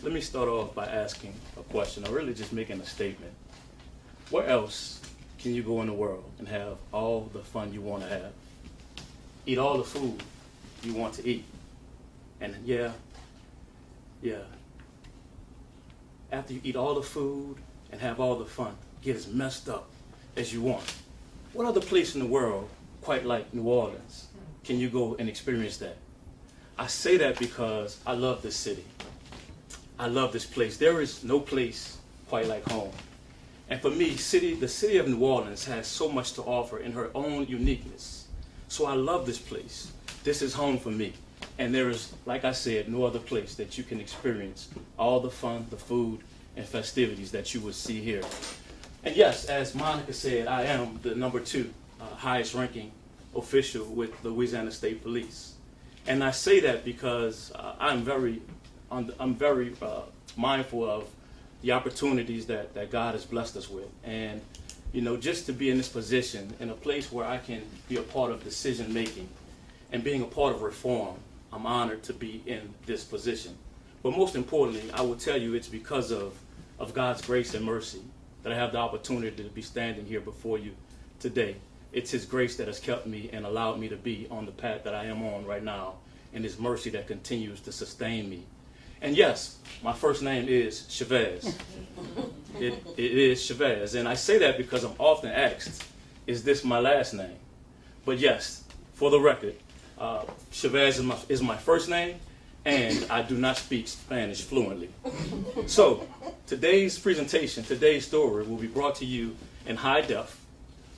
let me start off by asking a question, or really just making a statement. Where else can you go in the world and have all the fun you want to have? Eat all the food you want to eat. And yeah, after you eat all the food and have all the fun, get as messed up as you want. What other place in the world, quite like New Orleans, can you go and experience that? I say that because I love this city. I love this place. There is no place quite like home. And for me, the city of New Orleans has so much to offer in her own uniqueness. So I love this place. This is home for me. And there is, like I said, no other place that you can experience all the fun, the food, and festivities that you would see here. And yes, as Monica said, I am the number 2 highest ranking official with Louisiana State Police. And I say that because I'm very mindful of the opportunities that God has blessed us with. And, you know, just to be in this position, in a place where I can be a part of decision making and being a part of reform, I'm honored to be in this position. But most importantly, I will tell you it's because of God's grace and mercy that I have the opportunity to be standing here before you today. It's His grace that has kept me and allowed me to be on the path that I am on right now, and His mercy that continues to sustain me. And yes, my first name is Chavez. It is Chavez. And I say that because I'm often asked, is this my last name? But yes, for the record, Chavez is my first name, and I do not speak Spanish fluently. So today's presentation, today's story will be brought to you in high def,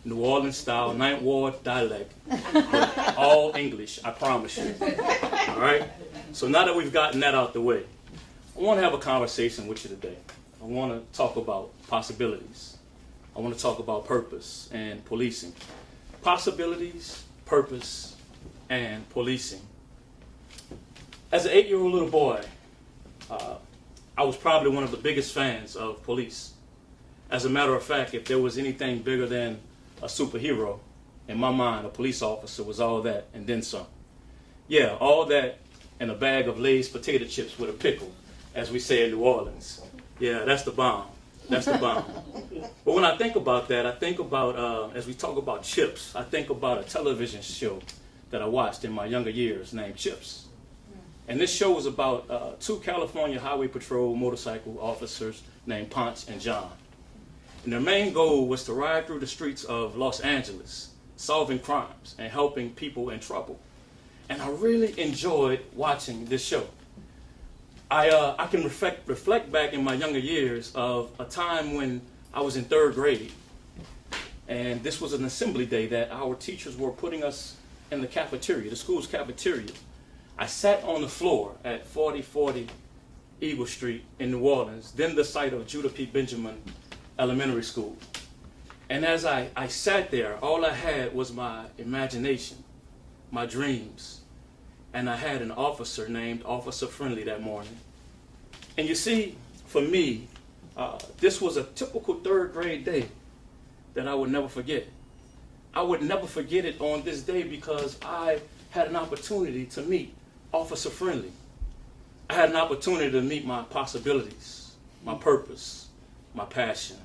New Orleans style, 9th Ward dialect, but all English, I promise you. All right? So now that we've gotten that out the way, I want to have a conversation with you today. I want to talk about possibilities. I want to talk about purpose and policing. Possibilities, purpose, and policing. As an 8-year-old little boy, I was probably one of the biggest fans of police. As a matter of fact, if there was anything bigger than a superhero, in my mind, a police officer was all that and then some. Yeah, all that and a bag of Lay's potato chips with a pickle, as we say in New Orleans. Yeah, that's the bomb. That's the bomb. But when I think about that, I think about, as we talk about chips, I think about a television show that I watched in my younger years named Chips. And this show was about 2 California Highway Patrol motorcycle officers named Ponce and John. And their main goal was to ride through the streets of Los Angeles, solving crimes and helping people in trouble. And I really enjoyed watching this show. I can reflect back in my younger years of a time when I was in 3rd grade. And this was an assembly day that our teachers were putting us in the cafeteria, the school's cafeteria. I sat on the floor at 4040 Eagle Street in New Orleans, then the site of Judah P. Benjamin Elementary School. And as I sat there, all I had was my imagination, my dreams. And I had an officer named Officer Friendly that morning. And you see, for me, this was a typical 3rd grade day that I would never forget. I would never forget it on this day because I had an opportunity to meet Officer Friendly. I had an opportunity to meet my possibilities, my purpose, my passion.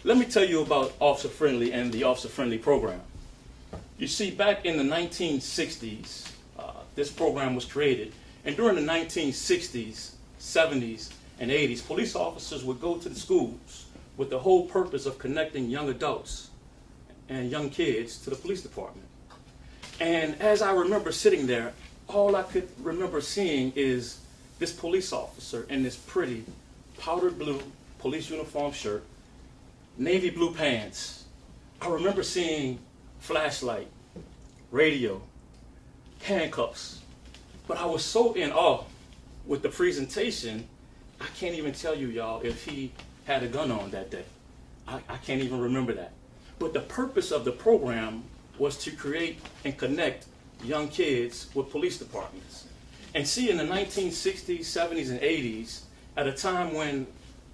Let me tell you about Officer Friendly and the Officer Friendly program. You see, back in the 1960s, this program was created. And during the 1960s, 70s, and 80s, police officers would go to the schools with the whole purpose of connecting young adults and young kids to the police department. And as I remember sitting there, all I could remember seeing is this police officer in this pretty powdered blue police uniform shirt, navy blue pants. I remember seeing flashlight, radio, handcuffs. But I was so in awe with the presentation, I can't even tell you, y'all, if he had a gun on that day. I can't even remember that. But the purpose of the program was to create and connect young kids with police departments. And see, in the 1960s, 70s, and 80s, at a time when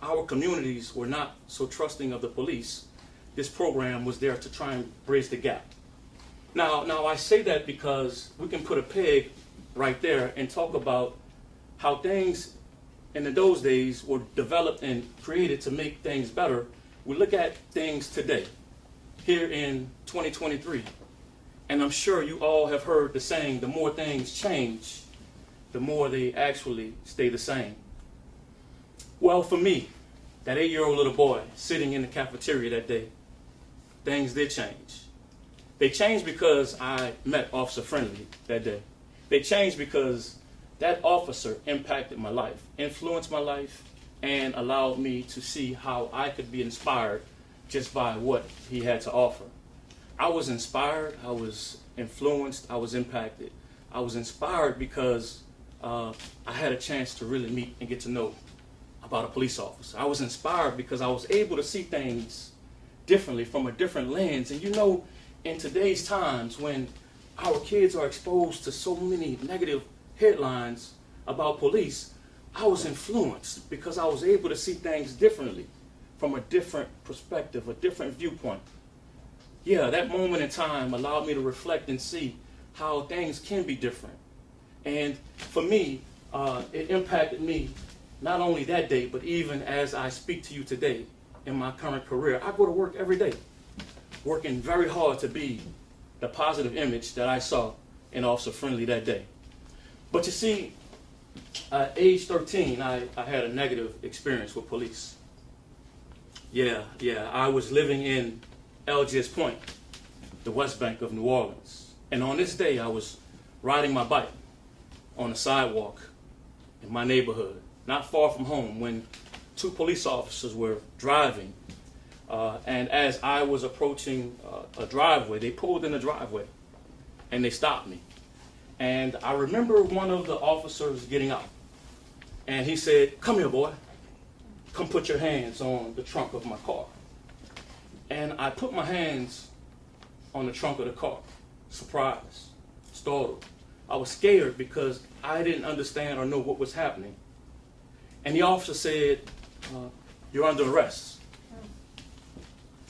our communities were not so trusting of the police, this program was there to try and bridge the gap. Now I say that because we can put a peg right there and talk about how things and in those days were developed and created to make things better, we look at things today, here in 2023. And I'm sure you all have heard the saying, the more things change, the more they actually stay the same. Well, for me, that 8-year-old little boy sitting in the cafeteria that day, things did change. They changed because I met Officer Friendly that day. They changed because that officer impacted my life, influenced my life, and allowed me to see how I could be inspired just by what he had to offer. I was inspired, I was influenced, I was impacted. I was inspired because I had a chance to really meet and get to know about a police officer. I was inspired because I was able to see things differently from a different lens. And you know, in today's times when our kids are exposed to so many negative headlines about police, I was influenced because I was able to see things differently from a different perspective, a different viewpoint. Yeah, that moment in time allowed me to reflect and see how things can be different. And for me, it impacted me not only that day, but even as I speak to you today in my current career. I go to work every day, working very hard to be the positive image that I saw in Officer Friendly that day. But you see, at age 13, I had a negative experience with police. Yeah, I was living in Algiers Point, the West Bank of New Orleans. And on this day, I was riding my bike on a sidewalk in my neighborhood, not far from home, when 2 police officers were driving. And as I was approaching a driveway, they pulled in the driveway and they stopped me. And I remember one of the officers getting out. And he said, "Come here, boy. Come put your hands on the trunk of my car." And I put my hands on the trunk of the car, surprised, startled. I was scared because I didn't understand or know what was happening. And the officer said, "You're under arrest."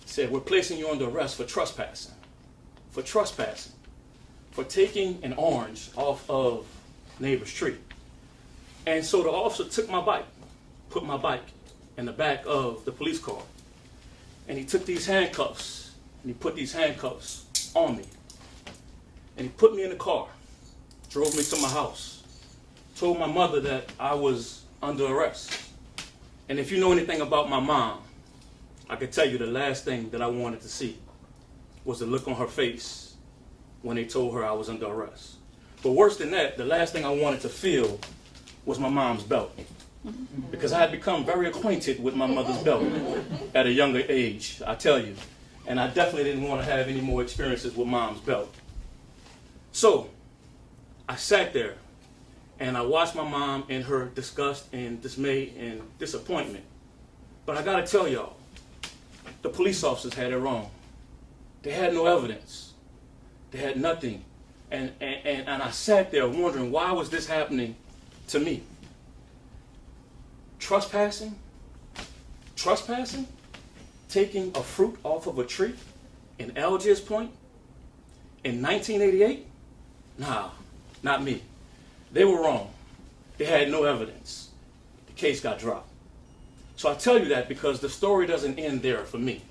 He said, "We're placing you under arrest for trespassing. For trespassing. For taking an orange off of neighbor's tree." And so the officer took my bike, put my bike in the back of the police car. And he took these handcuffs, and he put these handcuffs on me. And he put me in the car, drove me to my house, told my mother that I was under arrest. And if you know anything about my mom, I could tell you the last thing that I wanted to see was the look on her face when they told her I was under arrest. But worse than that, the last thing I wanted to feel was my mom's belt. Because I had become very acquainted with my mother's belt at a younger age, I tell you. And I definitely didn't want to have any more experiences with mom's belt. So I sat there and I watched my mom in her disgust and dismay and disappointment. But I gotta tell y'all, the police officers had it wrong. They had no evidence. They had nothing. And I sat there wondering, why was this happening to me? Trespassing? Taking a fruit off of a tree in Algiers Point in 1988? Nah, not me. They were wrong. They had no evidence. The case got dropped. So I tell you that because the story doesn't end there for me.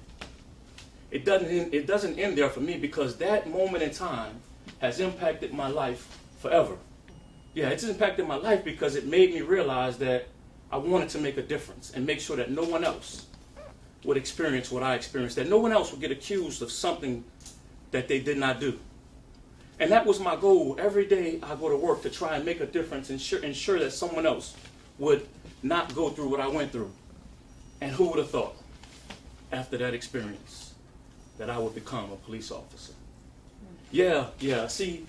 It doesn't end there for me because that moment in time has impacted my life forever. Yeah, it's impacted my life because it made me realize that I wanted to make a difference and make sure that no one else would experience what I experienced, that no one else would get accused of something that they did not do. And that was my goal. Every day I go to work to try and make a difference and ensure that someone else would not go through what I went through. And who would have thought after that experience that I would become a police officer? Yeah, see,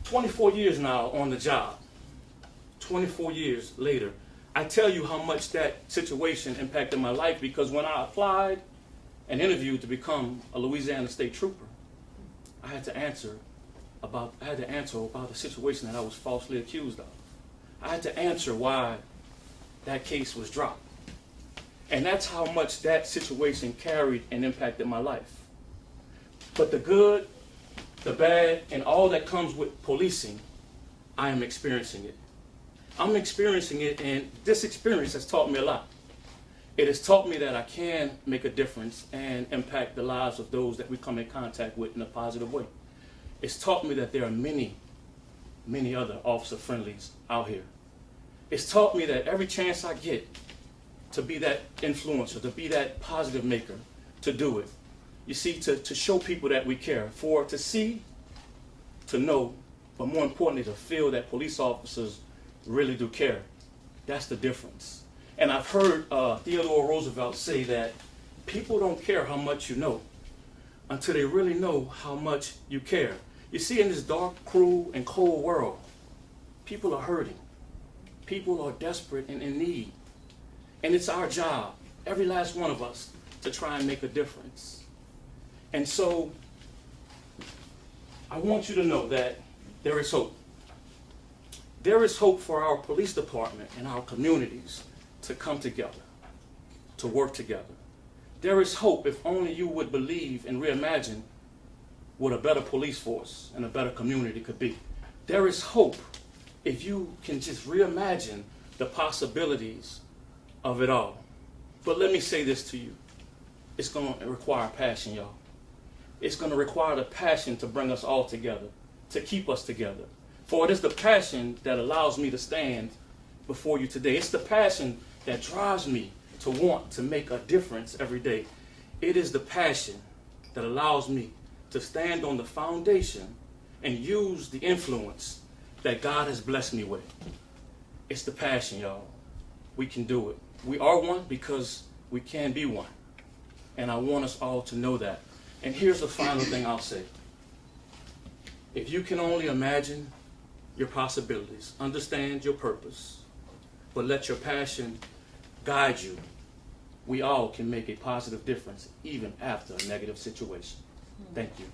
24 years now on the job, 24 years later, I tell you how much that situation impacted my life because when I applied and interviewed to become a Louisiana State Trooper, I had to answer about the situation that I was falsely accused of. I had to answer why that case was dropped. And that's how much that situation carried and impacted my life. But the good, the bad, and all that comes with policing, I am experiencing it. I'm experiencing it, and this experience has taught me a lot. It has taught me that I can make a difference and impact the lives of those that we come in contact with in a positive way. It's taught me that there are many, many other officer friendlies out here. It's taught me that every chance I get to be that influencer, to be that positive maker, to do it. You see, to show people that we care, to see, to know, but more importantly, to feel that police officers really do care. That's the difference. And I've heard Theodore Roosevelt say that people don't care how much you know until they really know how much you care. You see, in this dark, cruel, and cold world, people are hurting. People are desperate and in need. And it's our job, every last one of us, to try and make a difference. And so, I want you to know that there is hope. There is hope for our police department and our communities to come together, to work together. There is hope if only you would believe and reimagine what a better police force and a better community could be. There is hope if you can just reimagine the possibilities of it all. But let me say this to you. It's going to require passion, y'all. It's going to require the passion to bring us all together, to keep us together. For it is the passion that allows me to stand before you today. It's the passion that drives me to want to make a difference every day. It is the passion that allows me to stand on the foundation and use the influence that God has blessed me with. It's the passion, y'all. We can do it. We are one because we can be one. And I want us all to know that. And here's the final thing I'll say. If you can only imagine your possibilities, understand your purpose, but let your passion guide you, we all can make a positive difference even after a negative situation. Thank you.